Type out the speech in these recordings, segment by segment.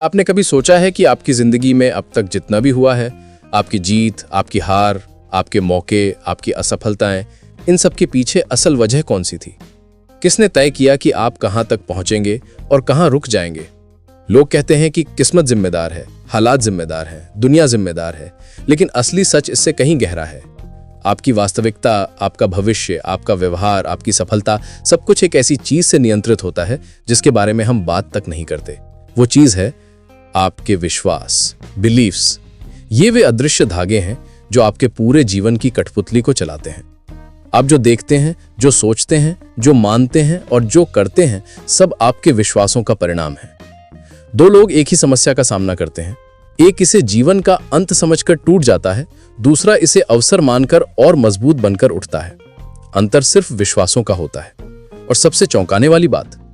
आपने कभी सोचा है कि आपकी जिंदगी में अब तक जितना भी हुआ है, आपकी जीत, आपकी हार, आपके मौके, आपकी असफलताएं, इन सब के पीछे असल वजह कौन सी थी? किसने तय किया कि आप कहां तक पहुंचेंगे और कहां रुक जाएंगे? लोग कहते हैं कि किस्मत जिम्मेदार है, हालात जिम्मेदार हैं, दुनिया जिम्मेदार है, लेकिन असली सच इससे कहीं गहरा है। आपकी वास्तविकता, आपका भविष्य, आपका व्यवहार, आपकी सफलता, सब कुछ एक ऐसी चीज से नियंत्रित होता है जिसके बारे में हम बात तक नहीं करते। वो चीज है आपके विश्वास, बिलीफ्स। ये वे अदृश्य धागे हैं जो आपके पूरे जीवन की कठपुतली को चलाते हैं। आप जो देखते हैं, जो सोचते हैं, जो मानते हैं और जो करते हैं, सब आपके विश्वासों का परिणाम है। दो लोग एक ही समस्या का सामना करते हैं। एक इसे जीवन का अंत समझकर टूट जाता है, दूसरा इसे अवसर मानकर और मजबूत बनकर उठता है। अंतर सिर्फ विश्वासों का होता है। और सबसे चौंकाने वाली बात,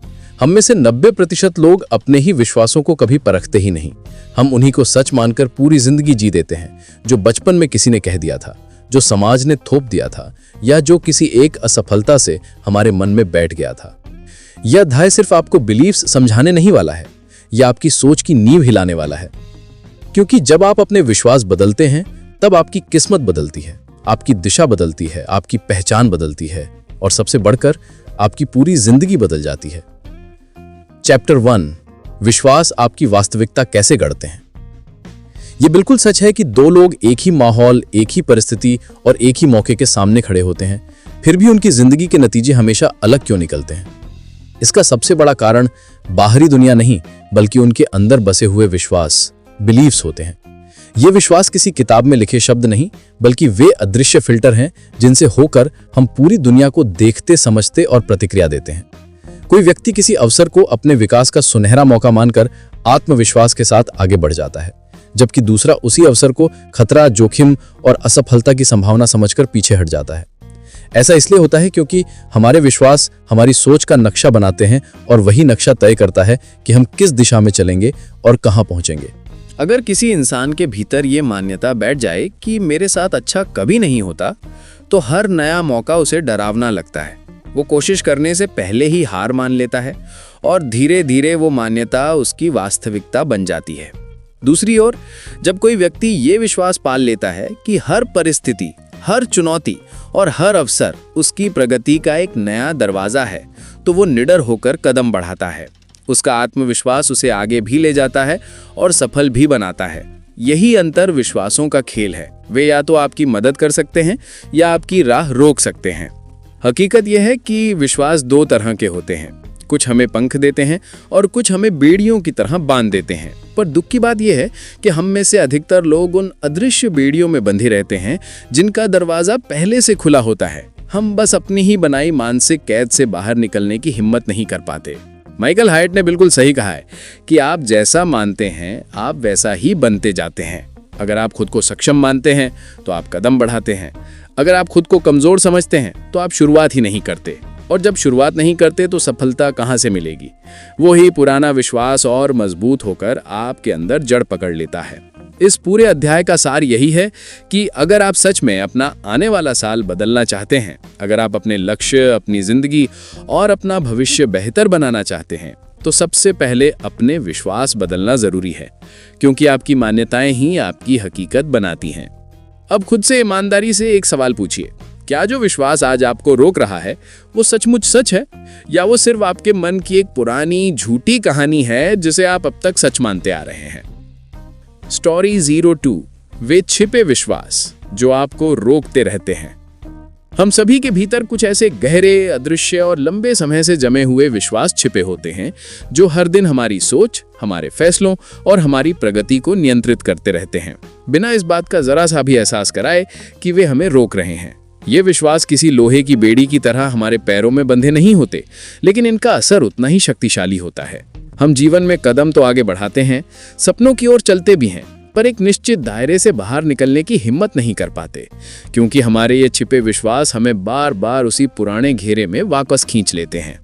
हम में से 90% लोग अपने ही विश्वासों को कभी परखते ही नहीं। हम उन्हीं को सच मानकर पूरी जिंदगी जी देते हैं, जो बचपन में किसी ने कह दिया था, जो समाज ने थोप दिया था, या जो किसी एक असफलता से हमारे मन में बैठ गया था। यह अध्याय सिर्फ आपको बिलीफ्स समझाने नहीं वाला है, यह आपकी सोच की नींव हिलाने वाला है। क्योंकि जब आप अपने विश्वास बदलते हैं, तब आपकी किस्मत बदलती है, आपकी दिशा बदलती है, आपकी पहचान बदलती है और सबसे बढ़कर आपकी पूरी जिंदगी बदल जाती है। चैप्टर 1, विश्वास आपकी वास्तविकता कैसे गढ़ते हैं। यह बिल्कुल सच है कि दो लोग एक ही माहौल, एक ही परिस्थिति और एक ही मौके के सामने खड़े होते हैं, फिर भी उनकी जिंदगी के नतीजे हमेशा अलग क्यों निकलते हैं। इसका सबसे बड़ा कारण बाहरी दुनिया नहीं, बल्कि उनके अंदर बसे हुए विश्वास, बिलीव्स होते हैं। ये विश्वास किसी किताब में लिखे शब्द नहीं, बल्कि वे अदृश्य फिल्टर हैं जिनसे होकर हम पूरी दुनिया को देखते, समझते और प्रतिक्रिया देते हैं। कोई व्यक्ति किसी अवसर को अपने विकास का सुनहरा मौका मानकर आत्मविश्वास के साथ आगे बढ़ जाता है, जबकि दूसरा उसी अवसर को खतरा, जोखिम और असफलता की संभावना समझकर पीछे हट जाता है। ऐसा इसलिए होता है क्योंकि हमारे विश्वास हमारी सोच का नक्शा बनाते हैं और वही नक्शा तय करता है कि हम किस दिशा में चलेंगे और कहां पहुंचेंगे। अगर किसी इंसान के भीतर ये मान्यता बैठ जाए कि मेरे साथ अच्छा कभी नहीं होता, तो हर नया मौका उसे डरावना लगता है। वो कोशिश करने से पहले ही हार मान लेता है और धीरे धीरे वो मान्यता उसकी वास्तविकता बन जाती है। दूसरी ओर, जब कोई व्यक्ति ये विश्वास पाल लेता है कि हर परिस्थिति, हर चुनौती और हर अवसर उसकी प्रगति का एक नया दरवाजा है, तो वो निडर होकर कदम बढ़ाता है। उसका आत्मविश्वास उसे आगे भी ले जाता है और सफल भी बनाता है। यही अंतर विश्वासों का खेल है। वे या तो आपकी मदद कर सकते हैं या आपकी राह रोक सकते हैं। हकीकत यह है कि विश्वास दो तरह के होते हैं। कुछ हमें पंख देते हैं और कुछ हमें बेड़ियों की तरह बांध देते हैं। पर दुख की बात यह है कि हम में से अधिकतर लोग उन अदृश्य बेड़ियों में बंधे रहते हैं जिनका दरवाजा पहले से खुला होता है। हम बस अपनी ही बनाई मानसिक कैद से बाहर निकलने की हिम्मत नहीं कर पाते। माइकल हाइट ने बिल्कुल सही कहा है कि आप जैसा मानते हैं, आप वैसा ही बनते जाते हैं। अगर आप खुद को सक्षम मानते हैं तो आप कदम बढ़ाते हैं। अगर आप खुद को कमजोर समझते हैं तो आप शुरुआत ही नहीं करते। और जब शुरुआत नहीं करते तो सफलता कहां से मिलेगी? वो ही पुराना विश्वास और मजबूत होकर आपके अंदर जड़ पकड़ लेता है। इस पूरे अध्याय का सार यही है कि अगर आप सच में अपना आने वाला साल बदलना चाहते हैं, अगर आप अपने लक्ष्य, अपनी जिंदगी और अपना भविष्य बेहतर बनाना चाहते हैं, तो सबसे पहले अपने विश्वास बदलना जरूरी है, क्योंकि आपकी मान्यताएं ही आपकी हकीकत बनाती हैं। अब खुद से ईमानदारी से एक सवाल पूछिए, क्या जो विश्वास आज आपको रोक रहा है वो सचमुच सच है, या वो सिर्फ आपके मन की एक पुरानी झूठी कहानी है जिसे आप अब तक सच मानते आ रहे हैं? स्टोरी 02, वे छिपे विश्वास जो आपको रोकते रहते हैं। हम सभी के भीतर कुछ ऐसे गहरे, अदृश्य और लंबे समय से जमे हुए विश्वास छिपे होते हैं जो हर दिन हमारी सोच, हमारे फैसलों और हमारी प्रगति को नियंत्रित करते रहते हैं, बिना इस बात का जरा सा भी एहसास कराए कि वे हमें रोक रहे हैं। ये विश्वास किसी लोहे की बेड़ी की तरह हमारे पैरों में बंधे नहीं होते, लेकिन इनका असर उतना ही शक्तिशाली होता है। हम जीवन में कदम तो आगे बढ़ाते हैं, सपनों की ओर चलते भी हैं, पर एक निश्चित दायरे से बाहर निकलने की हिम्मत नहीं कर पाते, क्योंकि हमारे ये छिपे विश्वास हमें बार बार उसी पुराने घेरे में वापस खींच लेते हैं।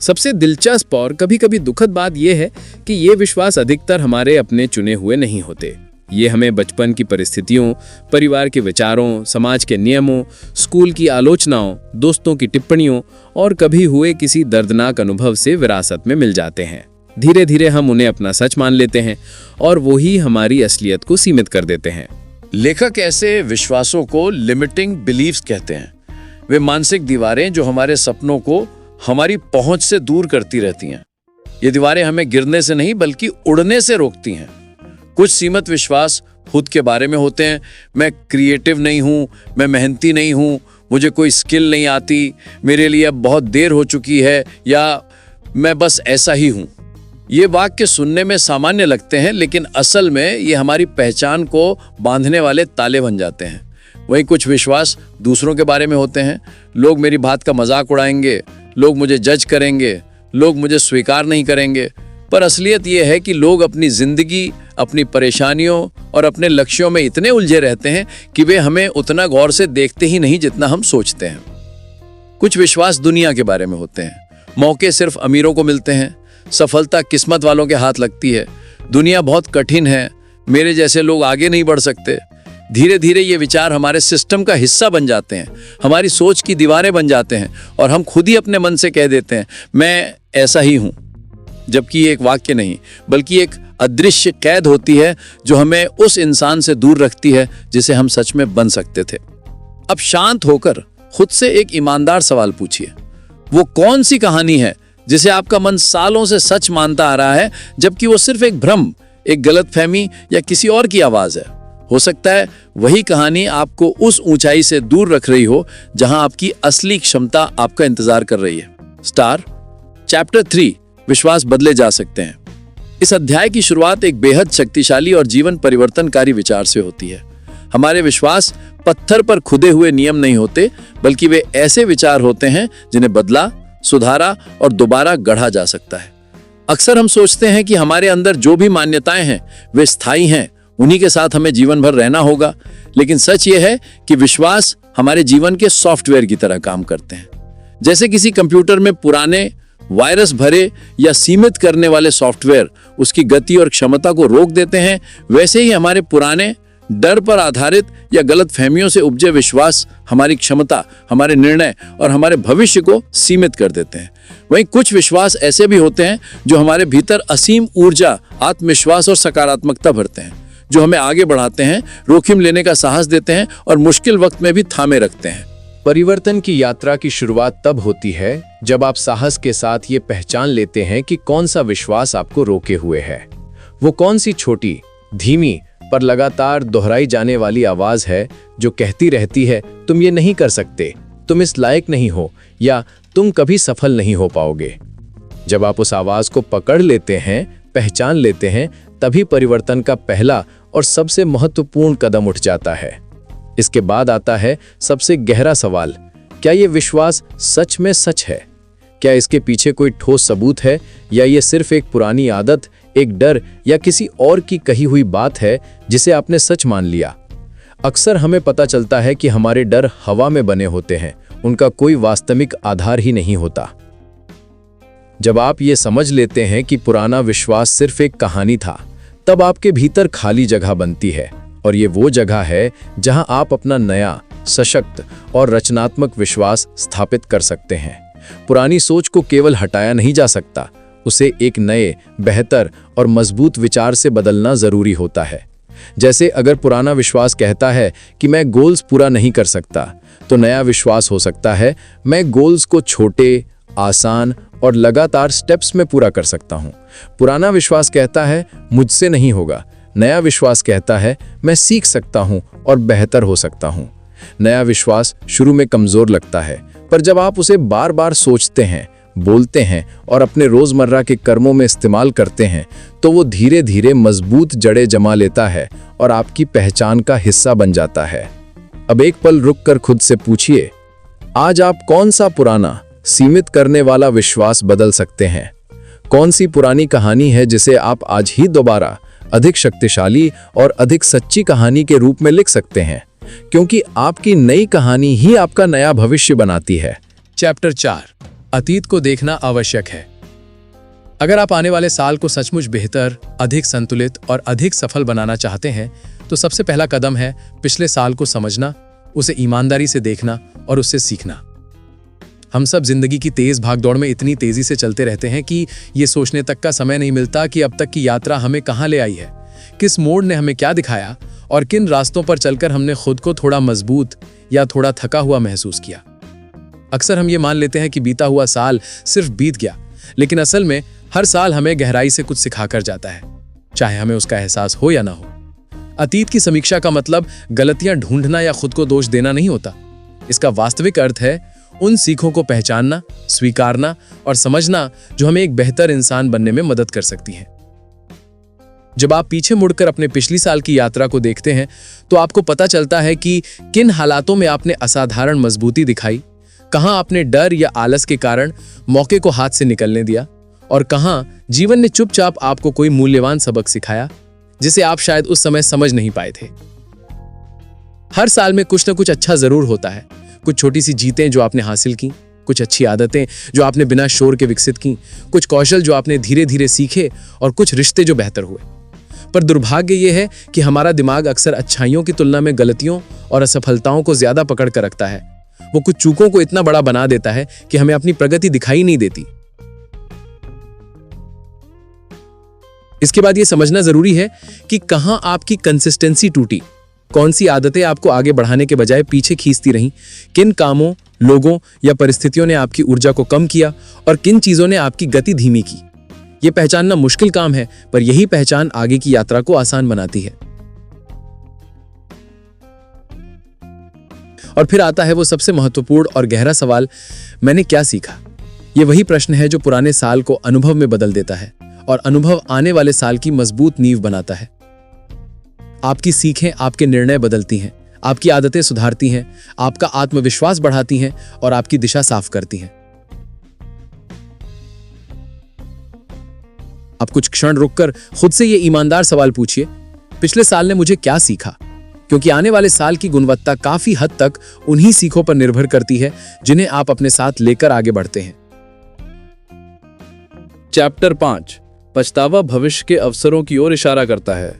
सबसे दिलचस्प और कभी कभी दुखद बात यह है कि ये विश्वास अधिकतर हमारे अपने चुने हुए नहीं होते। ये हमें बचपन की परिस्थितियों, परिवार के विचारों, समाज के नियमों, स्कूल की आलोचनाओं, दोस्तों की टिप्पणियों और कभी हुए किसी दर्दनाक अनुभव से विरासत में मिल जाते हैं। धीरे धीरे हम उन्हें अपना सच मान लेते हैं और वही हमारी असलियत को सीमित कर देते हैं। लेखक ऐसे विश्वासों को लिमिटिंग बिलीव्स कहते हैं। वे मानसिक दीवारें जो हमारे सपनों को हमारी पहुंच से दूर करती रहती हैं। ये दीवारें हमें गिरने से नहीं बल्कि उड़ने से रोकती हैं। कुछ सीमित विश्वास खुद के बारे में होते हैं। मैं क्रिएटिव नहीं हूँ, मैं मेहनती नहीं हूँ, मुझे कोई स्किल नहीं आती, मेरे लिए अब बहुत देर हो चुकी है, या मैं बस ऐसा ही हूँ। ये वाक्य सुनने में सामान्य लगते हैं, लेकिन असल में ये हमारी पहचान को बांधने वाले ताले बन जाते हैं। वहीं कुछ विश्वास दूसरों के बारे में होते हैं। लोग मेरी बात का मजाक उड़ाएंगे, लोग मुझे जज करेंगे, लोग मुझे स्वीकार नहीं करेंगे। पर असलियत ये है कि लोग अपनी जिंदगी, अपनी परेशानियों और अपने लक्ष्यों में इतने उलझे रहते हैं कि वे हमें उतना गौर से देखते ही नहीं जितना हम सोचते हैं। कुछ विश्वास दुनिया के बारे में होते हैं। मौके सिर्फ अमीरों को मिलते हैं, सफलता किस्मत वालों के हाथ लगती है, दुनिया बहुत कठिन है, मेरे जैसे लोग आगे नहीं बढ़ सकते। धीरे धीरे ये विचार हमारे सिस्टम का हिस्सा बन जाते हैं, हमारी सोच की दीवारें बन जाते हैं और हम खुद ही अपने मन से कह देते हैं मैं ऐसा ही हूँ। जबकि ये एक वाक्य नहीं बल्कि एक अदृश्य कैद होती है जो हमें उस इंसान से दूर रखती है जिसे हम सच में बन सकते थे। अब शांत होकर खुद से एक ईमानदार सवाल पूछिए। वो कौन सी कहानी है जिसे आपका मन सालों से सच मानता आ रहा है, जबकि वो सिर्फ एक भ्रम, एक गलतफहमी या किसी और की आवाज है? हो सकता है वही कहानी आपको उस ऊंचाई से दूर रख रही हो जहां आपकी असली क्षमता आपका इंतजार कर रही है। स्टार चैप्टर 3 विश्वास बदले जा सकते हैं। इस अध्याय की शुरुआत एक बेहद शक्तिशाली और जीवन परिवर्तनकारी विचार से होती है। हमारे विश्वास पत्थर पर खुदे हुए नियम नहीं होते, बल्कि वे ऐसे विचार होते हैं जिन्हें बदला, सुधारा और दोबारा गढ़ा जा सकता है। अक्सर हम सोचते हैं कि हमारे अंदर जो भी मान्यताएं हैं वे स्थायी हैं, उन्हीं के साथ हमें जीवन भर रहना होगा। लेकिन सच ये है कि विश्वास हमारे जीवन के सॉफ्टवेयर की तरह काम करते हैं। जैसे किसी कंप्यूटर में पुराने वायरस भरे या सीमित करने वाले सॉफ्टवेयर उसकी गति और क्षमता को रोक देते हैं, वैसे ही हमारे पुराने डर पर आधारित या गलत फहमियों से उपजे विश्वास हमारी क्षमता, हमारे निर्णय और हमारे भविष्य को सीमित कर देते हैं। वहीं कुछ विश्वास ऐसे भी होते हैं जो हमारे भीतर असीम ऊर्जा, आत्मविश्वास और सकारात्मकता भरते हैं, जो हमें आगे बढ़ाते हैं, जोखिम लेने का साहस देते हैं और मुश्किल वक्त में भी थामे रखते हैं। परिवर्तन की यात्रा की शुरुआत तब होती है जब आप साहस के साथ ये पहचान लेते हैं कि कौन सा विश्वास आपको रोके हुए है। वो कौन सी छोटी, धीमी पर लगातार दोहराई जाने वाली आवाज है जो कहती रहती है तुम ये नहीं कर सकते, तुम इस लायक नहीं हो, या तुम कभी सफल नहीं हो पाओगे। जब आप उस आवाज को पकड़ लेते हैं, पहचान लेते हैं, तभी परिवर्तन का पहला और सबसे महत्वपूर्ण कदम उठ जाता है। इसके बाद आता है सबसे गहरा सवाल, क्या ये विश्वास सच में सच है? क्या इसके पीछे कोई ठोस सबूत है, या ये सिर्फ एक पुरानी आदत, एक डर या किसी और की कही हुई बात है जिसे आपने सच मान लिया? अक्सर हमें पता चलता है कि हमारे डर हवा में बने होते हैं, उनका कोई वास्तविक आधार ही नहीं होता। जब आप ये समझ लेते हैं कि पुराना विश्वास सिर्फ एक कहानी था, तब आपके भीतर खाली जगह बनती है, और ये वो जगह है जहां आप अपना नया, सशक्त और रचनात्मक विश्वास स्थापित कर सकते हैं। पुरानी सोच को केवल हटाया नहीं जा सकता, उसे एक नए, बेहतर और मजबूत विचार से बदलना जरूरी होता है। जैसे अगर पुराना विश्वास कहता है कि मैं गोल्स पूरा नहीं कर सकता, तो नया विश्वास हो सकता है मैं गोल्स को छोटे, आसान और लगातार स्टेप्स में पूरा कर सकता हूँ। पुराना विश्वास कहता है मुझसे नहीं होगा, नया विश्वास कहता है मैं सीख सकता हूँ और बेहतर हो सकता हूँ। नया विश्वास शुरू में कमजोर लगता है, पर जब आप उसे बार बार सोचते हैं, बोलते हैं और अपने रोजमर्रा के कर्मों में इस्तेमाल करते हैं, तो वो धीरे धीरे मजबूत जड़ें जमा लेता है और आपकी पहचान का हिस्सा बन जाता है। अब एक पल रुककर खुद से पूछिए, आज आप कौन सा पुराना, सीमित करने वाला विश्वास बदल सकते हैं? कौन सी पुरानी कहानी है जिसे आप आज ही दोबारा अधिक शक्तिशाली और अधिक सच्ची कहानी के रूप में लिख सकते हैं? क्योंकि आपकी नई कहानी ही आपका नया भविष्य बनाती है। चैप्टर 4 अतीत को देखना आवश्यक है। अगर आप आने वाले साल को सचमुच बेहतर, अधिक संतुलित और अधिक सफल बनाना चाहते हैं, तो सबसे पहला कदम है पिछले साल को समझना, उसे ईमानदारी से देखना और उससे सीखना। हम सब जिंदगी की तेज भागदौड़ में इतनी तेजी से चलते रहते हैं कि ये सोचने तक का समय नहीं मिलता कि अब तक की यात्रा हमें कहाँ ले आई है, किस मोड़ ने हमें क्या दिखाया और किन रास्तों पर चलकर हमने खुद को थोड़ा मजबूत या थोड़ा थका हुआ महसूस किया। अक्सर हम ये मान लेते हैं कि बीता हुआ साल सिर्फ बीत गया, लेकिन असल में हर साल हमें गहराई से कुछ सिखाकर जाता है, चाहे हमें उसका एहसास हो या ना हो। अतीत की समीक्षा का मतलब गलतियां ढूंढना या खुद को दोष देना नहीं होता। इसका वास्तविक अर्थ है उन सीखों को पहचानना, स्वीकारना और समझना जो हमें एक बेहतर इंसान बनने में मदद कर सकती हैं। जब आप पीछे मुड़कर अपने पिछली साल की यात्रा को देखते हैं तो आपको पता चलता है कि किन हालातों में आपने असाधारण मजबूती दिखाई, कहां आपने डर या आलस के कारण मौके को हाथ से निकलने दिया और कहां जीवन ने चुपचाप आपको कोई मूल्यवान सबक सिखाया जिसे आप शायद उस समय समझ नहीं पाए थे। हर साल में कुछ न कुछ अच्छा जरूर होता है। कुछ छोटी सी जीतें जो आपने हासिल की, कुछ अच्छी आदतें जो आपने बिना शोर के विकसित की, कुछ कौशल जो आपने धीरे धीरे सीखे और कुछ रिश्ते जो बेहतर हुए। पर दुर्भाग्य यह है कि हमारा दिमाग अक्सर अच्छाइयों की तुलना में गलतियों और असफलताओं को ज्यादा पकड़ कर रखता है। वो कुछ चूकों को इतना बड़ा बना देता है कि हमें अपनी प्रगति दिखाई नहीं देती। इसके बाद यह समझना जरूरी है कि कहां आपकी कंसिस्टेंसी टूटी, कौन सी आदतें आपको आगे बढ़ाने के बजाय पीछे खींचती रहीं, किन कामों, लोगों या परिस्थितियों ने आपकी ऊर्जा को कम किया और किन चीजों ने आपकी गति धीमी की। यह पहचानना मुश्किल काम है, पर यही पहचान आगे की यात्रा को आसान बनाती है। और फिर आता है वो सबसे महत्वपूर्ण और गहरा सवाल, मैंने क्या सीखा? यह वही प्रश्न है जो पुराने साल को अनुभव में बदल देता है और अनुभव आने वाले साल की मजबूत नींव बनाता है। आपकी सीखें आपके निर्णय बदलती हैं, आपकी आदतें सुधारती हैं, आपका आत्मविश्वास बढ़ाती हैं और आपकी दिशा साफ करती हैं। आप कुछ क्षण रुककर खुद से ये ईमानदार सवाल पूछिए, पिछले साल ने मुझे क्या सीखा? क्योंकि आने वाले साल की गुणवत्ता काफी हद तक उन्हीं सीखों पर निर्भर करती है जिन्हें आप अपने साथ लेकर आगे बढ़ते हैं। चैप्टर 5, पछतावा भविष्य के अवसरों की ओर इशारा करता है।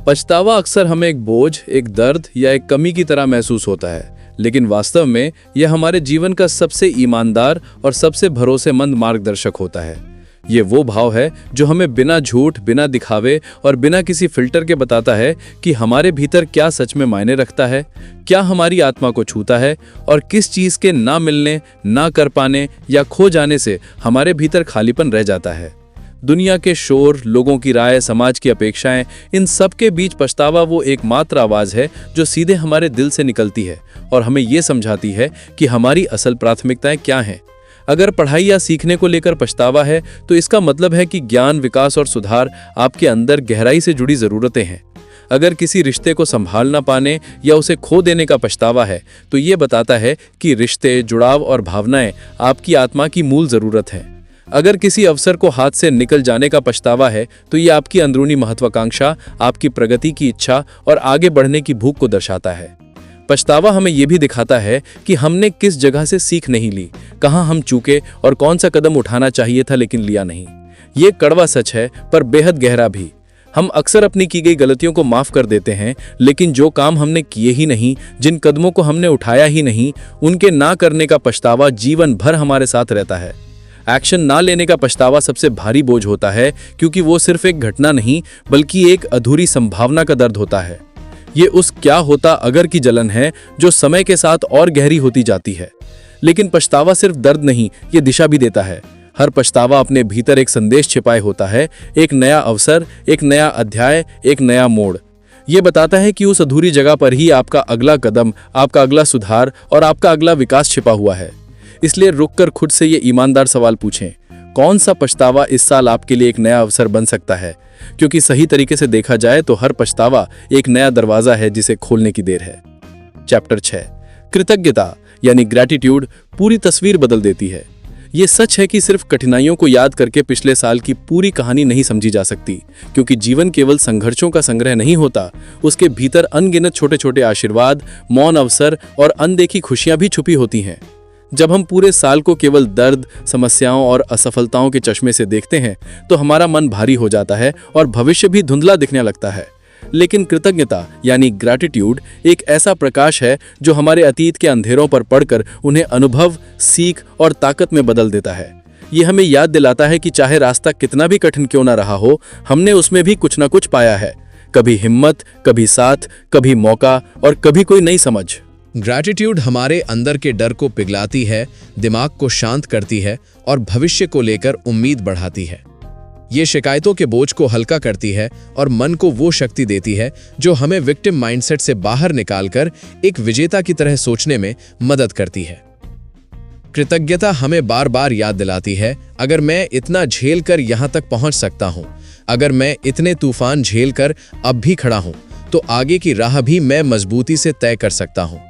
पछतावा अक्सर हमें एक बोझ, एक दर्द या एक कमी की तरह महसूस होता है, लेकिन वास्तव में यह हमारे जीवन का सबसे ईमानदार और सबसे भरोसेमंद मार्गदर्शक होता है। ये वो भाव है जो हमें बिना झूठ, बिना दिखावे और बिना किसी फिल्टर के बताता है कि हमारे भीतर क्या सच में मायने रखता है, क्या हमारी आत्मा को छूता है और किस चीज़ के ना मिलने, ना कर पाने या खो जाने से हमारे भीतर खालीपन रह जाता है। दुनिया के शोर, लोगों की राय, समाज की अपेक्षाएं, इन सब के बीच पछतावा वो एकमात्र आवाज़ है जो सीधे हमारे दिल से निकलती है और हमें ये समझाती है कि हमारी असल प्राथमिकताएं क्या हैं। अगर पढ़ाई या सीखने को लेकर पछतावा है तो इसका मतलब है कि ज्ञान, विकास और सुधार आपके अंदर गहराई से जुड़ी ज़रूरतें हैं। अगर किसी रिश्ते को संभाल ना पाने या उसे खो देने का पछतावा है तो ये बताता है कि रिश्ते, जुड़ाव और भावनाएं आपकी आत्मा की मूल ज़रूरत हैं। अगर किसी अवसर को हाथ से निकल जाने का पछतावा है तो ये आपकी अंदरूनी महत्वाकांक्षा, आपकी प्रगति की इच्छा और आगे बढ़ने की भूख को दर्शाता है। पछतावा हमें यह भी दिखाता है कि हमने किस जगह से सीख नहीं ली, कहां हम चूके और कौन सा कदम उठाना चाहिए था लेकिन लिया नहीं। ये कड़वा सच है पर बेहद गहरा भी। हम अक्सर अपनी की गई गलतियों को माफ कर देते हैं, लेकिन जो काम हमने किए ही नहीं, जिन कदमों को हमने उठाया ही नहीं, उनके ना करने का पछतावा जीवन भर हमारे साथ रहता है। एक्शन ना लेने का पछतावा सबसे भारी बोझ होता है क्योंकि वो सिर्फ एक घटना नहीं बल्कि एक अधूरी संभावना का दर्द होता है। ये उस क्या होता अगर की जलन है जो समय के साथ और गहरी होती जाती है। लेकिन पछतावा सिर्फ दर्द नहीं, ये दिशा भी देता है। हर पछतावा अपने भीतर एक संदेश छिपाए होता है, एक नया अवसर, एक नया अध्याय, एक नया मोड़। ये बताता है कि उस अधूरी जगह पर ही आपका अगला कदम, आपका अगला सुधार और आपका अगला विकास छिपा हुआ है। इसलिए रुककर खुद से ये ईमानदार सवाल पूछें, कौन सा पछतावा इस साल आपके लिए एक नया अवसर बन सकता है? क्योंकि सही तरीके से देखा जाए तो हर पछतावा एक नया दरवाजा है जिसे खोलने की देर है। चैप्टर 6, कृतज्ञता यानी ग्रैटिट्यूड पूरी तस्वीर बदल देती है। ये सच है कि सिर्फ कठिनाइयों को याद करके पिछले साल की पूरी कहानी नहीं समझी जा सकती, क्योंकि जीवन केवल संघर्षों का संग्रह नहीं होता, उसके भीतर अनगिनत छोटे छोटे आशीर्वाद, मौन अवसर और अनदेखी खुशियां भी छुपी होती हैं। जब हम पूरे साल को केवल दर्द, समस्याओं और असफलताओं के चश्मे से देखते हैं तो हमारा मन भारी हो जाता है और भविष्य भी धुंधला दिखने लगता है। लेकिन कृतज्ञता यानी ग्रैटिट्यूड एक ऐसा प्रकाश है जो हमारे अतीत के अंधेरों पर पड़कर उन्हें अनुभव, सीख और ताकत में बदल देता है। ये हमें याद दिलाता है कि चाहे रास्ता कितना भी कठिन क्यों ना रहा हो, हमने उसमें भी कुछ ना कुछ पाया है। कभी हिम्मत, कभी साथ, कभी मौका और कभी कोई नई समझ। ग्रैटिट्यूड हमारे अंदर के डर को पिघलाती है, दिमाग को शांत करती है और भविष्य को लेकर उम्मीद बढ़ाती है। ये शिकायतों के बोझ को हल्का करती है और मन को वो शक्ति देती है जो हमें विक्टिम माइंडसेट से बाहर निकालकर एक विजेता की तरह सोचने में मदद करती है। कृतज्ञता हमें बार बार याद दिलाती है, अगर मैं इतना झेल कर यहाँ तक पहुँच सकता हूँ, अगर मैं इतने तूफान झेल कर अब भी खड़ा हूँ, तो आगे की राह भी मैं मजबूती से तय कर सकता हूँ।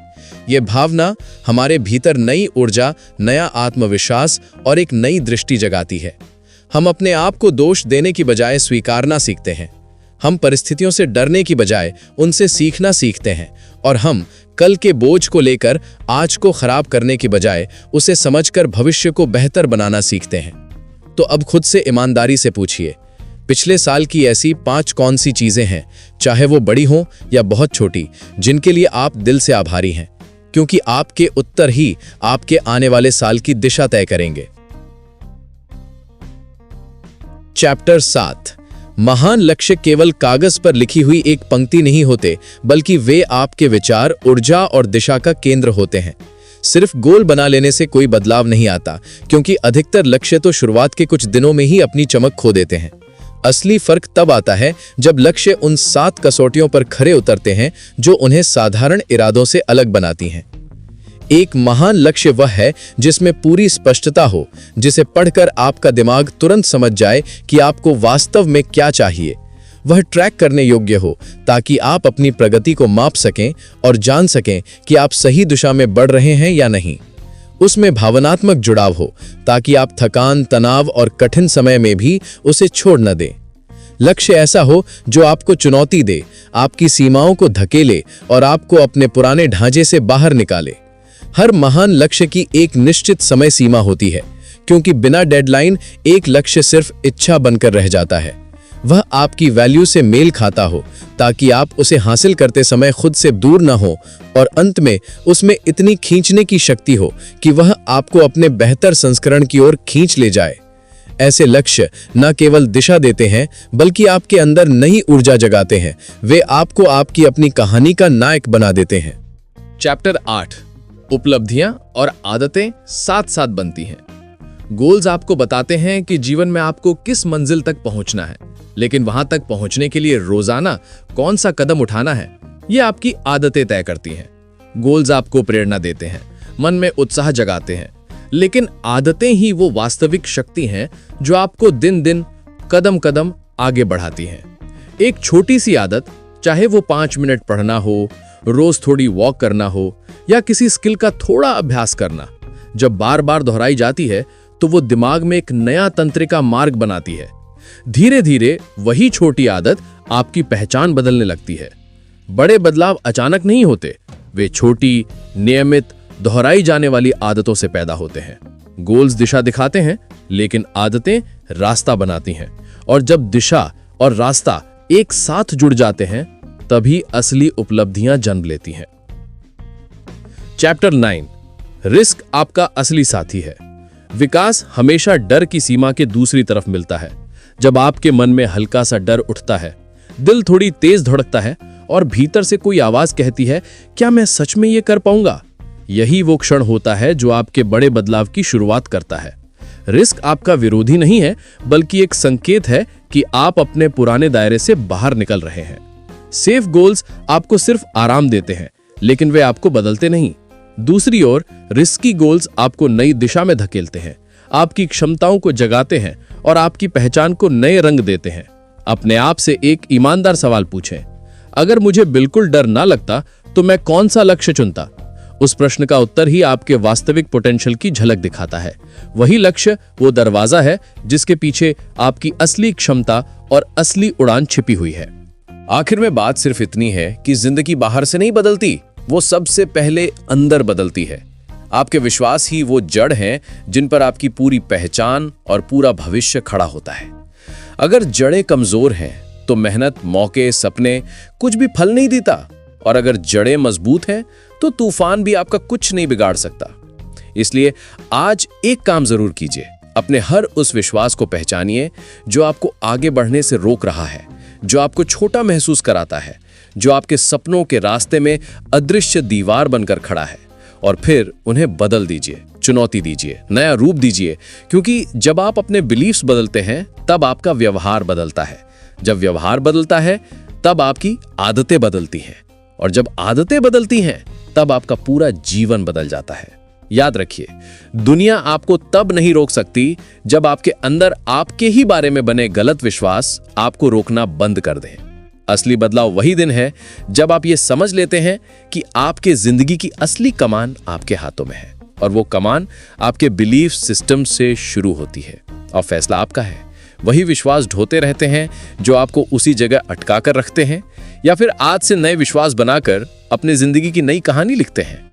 ये भावना हमारे भीतर नई ऊर्जा, नया आत्मविश्वास और एक नई दृष्टि जगाती है। हम अपने आप को दोष देने की बजाय स्वीकारना सीखते हैं। हम परिस्थितियों से डरने की बजाय उनसे सीखना सीखते हैं और हम कल के बोझ को लेकर आज को खराब करने की बजाय उसे समझकर भविष्य को बेहतर बनाना सीखते हैं। तो अब खुद से ईमानदारी से पूछिए, पिछले साल की ऐसी 5 कौन सी चीजें हैं, चाहे वो बड़ी हों या बहुत छोटी, जिनके लिए आप दिल से आभारी हैं, क्योंकि आपके उत्तर ही आपके आने वाले साल की दिशा तय करेंगे। चैप्टर 7। महान लक्ष्य केवल कागज पर लिखी हुई एक पंक्ति नहीं होते, बल्कि वे आपके विचार, ऊर्जा और दिशा का केंद्र होते हैं। सिर्फ गोल बना लेने से कोई बदलाव नहीं आता, क्योंकि अधिकतर लक्ष्य तो शुरुआत के कुछ दिनों में ही अपनी चमक खो देते हैं। असली फर्क तब आता है जब लक्ष्य उन 7 कसौटियों पर खरे उतरते हैं जो उन्हें साधारण इरादों से अलग बनाती हैं। एक महान लक्ष्य वह है जिसमें पूरी स्पष्टता हो, जिसे पढ़कर आपका दिमाग तुरंत समझ जाए कि आपको वास्तव में क्या चाहिए। वह ट्रैक करने योग्य हो, ताकि आप अपनी प्रगति को माप सकें और जान सकें कि आप सही दिशा में बढ़ रहे हैं या नहीं। उसमें भावनात्मक जुड़ाव हो, ताकि आप थकान, तनाव और कठिन समय में भी उसे छोड़ न दें। लक्ष्य ऐसा हो जो आपको चुनौती दे, आपकी सीमाओं को धकेले और आपको अपने पुराने ढांचे से बाहर निकाले। हर महान लक्ष्य की एक निश्चित समय सीमा होती है, क्योंकि बिना डेडलाइन एक लक्ष्य सिर्फ इच्छा बनकर रह जाता है। वह आपकी वैल्यू से मेल खाता हो, ताकि आप उसे हासिल करते समय खुद से दूर न हो और अंत में उसमें इतनी खींचने की शक्ति हो कि वह आपको अपने बेहतर संस्करण की ओर खींच ले जाए। ऐसे लक्ष्य न केवल दिशा देते हैं, बल्कि आपके अंदर नई ऊर्जा जगाते हैं। वे आपको आपकी अपनी कहानी का नायक बना देते हैं। चैप्टर 8। उपलब्धियां और आदतें साथ साथ बनती हैं। गोल्स आपको बताते हैं कि जीवन में आपको किस मंजिल तक पहुंचना है, लेकिन वहां तक पहुंचने के लिए रोजाना कौन सा कदम उठाना है, ये आपकी आदतें तय करती हैं। गोल्स आपको प्रेरणा देते हैं, मन में उत्साह जगाते हैं, लेकिन आदतें ही वो वास्तविक शक्ति हैं जो आपको दिन दिन, कदम कदम आगे बढ़ाती हैं। एक छोटी सी आदत, चाहे वो 5 मिनट पढ़ना हो, रोज थोड़ी वॉक करना हो या किसी स्किल का थोड़ा अभ्यास करना, जब बार बार दोहराई जाती है तो वो दिमाग में एक नया तंत्रिका मार्ग बनाती है। धीरे धीरे वही छोटी आदत आपकी पहचान बदलने लगती है। बड़े बदलाव अचानक नहीं होते, वे छोटी, नियमित, दोहराई जाने वाली आदतों से पैदा होते हैं। गोल्स दिशा दिखाते हैं, लेकिन आदतें रास्ता बनाती हैं, और जब दिशा और रास्ता एक साथ जुड़ जाते हैं, तभी असली उपलब्धियां जन्म लेती हैं। चैप्टर 9। रिस्क आपका असली साथी है। विकास हमेशा डर की सीमा के दूसरी तरफ मिलता है। जब आपके मन में हल्का सा डर उठता है, दिल थोड़ी तेज धड़कता है और भीतर से कोई आवाज कहती है, क्या मैं सच में ये कर पाऊंगा? यही वो क्षण होता है जो आपके बड़े बदलाव की शुरुआत करता है। रिस्क आपका विरोधी नहीं है, बल्कि एक संकेत है कि आप अपने पुराने दायरे से बाहर निकल रहे हैं। सेफ गोल्स आपको सिर्फ आराम देते हैं, लेकिन वे आपको बदलते नहीं। दूसरी ओर रिस्की गोल्स आपको नई दिशा में धकेलते हैं, आपकी क्षमताओं को जगाते हैं और आपकी पहचान को नए रंग देते हैं। अपने आप से एक ईमानदार सवाल पूछें, अगर मुझे बिल्कुल डर ना लगता तो मैं कौन सा लक्ष्य चुनता? उस प्रश्न का उत्तर ही आपके वास्तविक पोटेंशियल की झलक दिखाता है। वही लक्ष्य वो दरवाजा है जिसके पीछे आपकी असली क्षमता और असली उड़ान छिपी हुई है। आखिर में बात सिर्फ इतनी है कि जिंदगी बाहर से नहीं बदलती, वो सबसे पहले अंदर बदलती है। आपके विश्वास ही वो जड़ हैं जिन पर आपकी पूरी पहचान और पूरा भविष्य खड़ा होता है। अगर जड़ें कमजोर हैं तो मेहनत, मौके, सपने कुछ भी फल नहीं देता। और अगर जड़ें मजबूत हैं तो तूफान भी आपका कुछ नहीं बिगाड़ सकता। इसलिए आज एक काम जरूर कीजिए, अपने हर उस विश्वास को पहचानिए जो आपको आगे बढ़ने से रोक रहा है, जो आपको छोटा महसूस कराता है, जो आपके सपनों के रास्ते में अदृश्य दीवार बनकर खड़ा है। और फिर उन्हें बदल दीजिए, चुनौती दीजिए, नया रूप दीजिए, क्योंकि जब आप अपने बिलीफ्स बदलते हैं तब आपका व्यवहार बदलता है। जब व्यवहार बदलता है तब आपकी आदतें बदलती हैं, और जब आदतें बदलती हैं तब आपका पूरा जीवन बदल जाता है। याद रखिए, दुनिया आपको तब नहीं रोक सकती जब आपके अंदर आपके ही बारे में बने गलत विश्वास आपको रोकना बंद कर दें। असली बदलाव वही दिन है जब आप ये समझ लेते हैं कि आपके जिंदगी की असली कमान आपके हाथों में है, और वो कमान आपके बिलीफ सिस्टम से शुरू होती है, और फैसला आपका है। वही विश्वास ढोते रहते हैं जो आपको उसी जगह अटका कर रखते हैं, या फिर आज से नए विश्वास बनाकर अपनी जिंदगी की नई कहानी लिखते हैं।